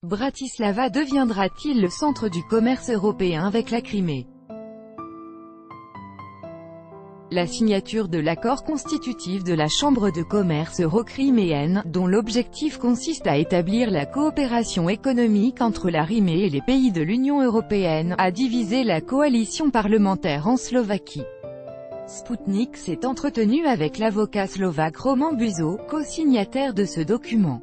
Bratislava deviendra-t-il le centre du commerce européen avec la Crimée? La signature de l'accord constitutif de la Chambre de commerce euro-criméenne, dont l'objectif consiste à établir la coopération économique entre la Crimée et les pays de l'Union européenne, a divisé la coalition parlementaire en Slovaquie. Sputnik s'est entretenu avec l'avocat slovaque Roman Buzo, co-signataire de ce document.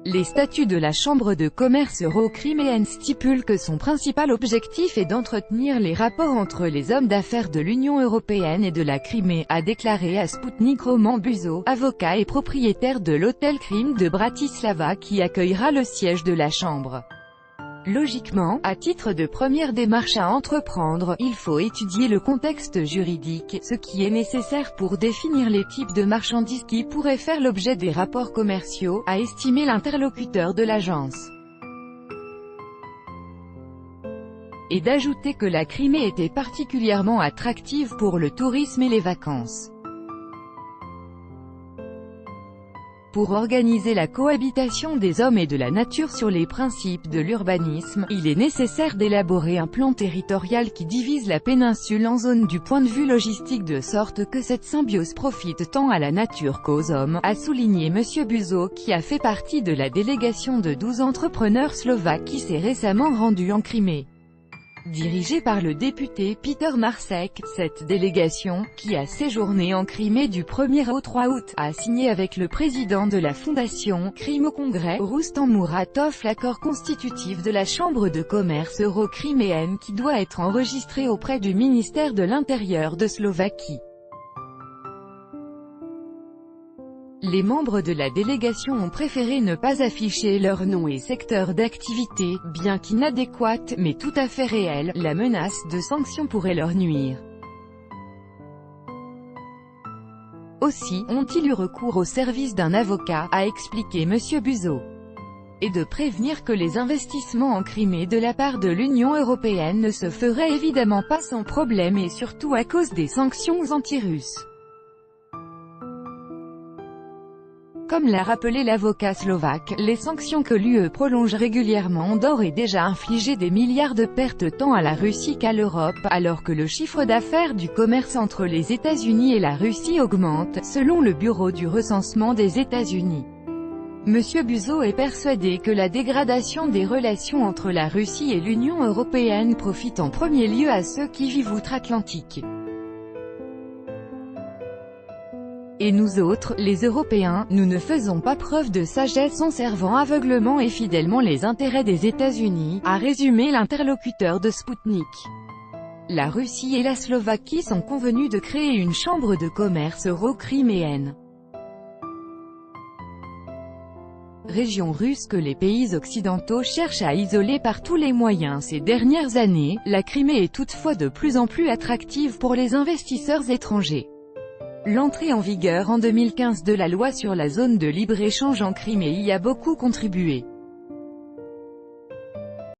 Les statuts de la Chambre de commerce euro-criméenne stipulent que son principal objectif est d'entretenir les rapports entre les hommes d'affaires de l'Union européenne et de la Crimée, a déclaré à Sputnik Roman Buzo, avocat et propriétaire de l'hôtel Krim de Bratislava qui accueillera le siège de la Chambre. Logiquement, à titre de première démarche à entreprendre, il faut étudier le contexte juridique, ce qui est nécessaire pour définir les types de marchandises qui pourraient faire l'objet des rapports commerciaux, a estimé l'interlocuteur de l'agence. Et d'ajouter que la Crimée était particulièrement attractive pour le tourisme et les vacances. Pour organiser la cohabitation des hommes et de la nature sur les principes de l'urbanisme, il est nécessaire d'élaborer un plan territorial qui divise la péninsule en zones du point de vue logistique de sorte que cette symbiose profite tant à la nature qu'aux hommes, a souligné M. Buzo qui a fait partie de la délégation de 12 entrepreneurs slovaques qui s'est récemment rendue en Crimée. Dirigée par le député Peter Marsek, cette délégation, qui a séjourné en Crimée du 1er au 3 août, a signé avec le président de la fondation Crime au Congrès, Rustam Muratov, l'accord constitutif de la Chambre de commerce euro-criméenne qui doit être enregistré auprès du ministère de l'Intérieur de Slovaquie. Les membres de la délégation ont préféré ne pas afficher leur nom et secteur d'activité, bien qu'inadéquate, mais tout à fait réelle, la menace de sanctions pourrait leur nuire. Aussi, ont-ils eu recours au service d'un avocat, a expliqué M. Buzo. Et de prévenir que les investissements en Crimée de la part de l'Union européenne ne se feraient évidemment pas sans problème et surtout à cause des sanctions anti-russes. Comme l'a rappelé l'avocat slovaque, les sanctions que l'UE prolonge régulièrement ont d'ores et déjà infligé des milliards de pertes tant à la Russie qu'à l'Europe, alors que le chiffre d'affaires du commerce entre les États-Unis et la Russie augmente, selon le Bureau du recensement des États-Unis. M. Buzo est persuadé que la dégradation des relations entre la Russie et l'Union européenne profite en premier lieu à ceux qui vivent outre-Atlantique. Et nous autres, les Européens, nous ne faisons pas preuve de sagesse en servant aveuglement et fidèlement les intérêts des États-Unis, a résumé l'interlocuteur de Sputnik. La Russie et la Slovaquie sont convenus de créer une chambre de commerce euro-criméenne. Région russe que les pays occidentaux cherchent à isoler par tous les moyens ces dernières années, la Crimée est toutefois de plus en plus attractive pour les investisseurs étrangers. L'entrée en vigueur en 2015 de la loi sur la zone de libre-échange en Crimée y a beaucoup contribué.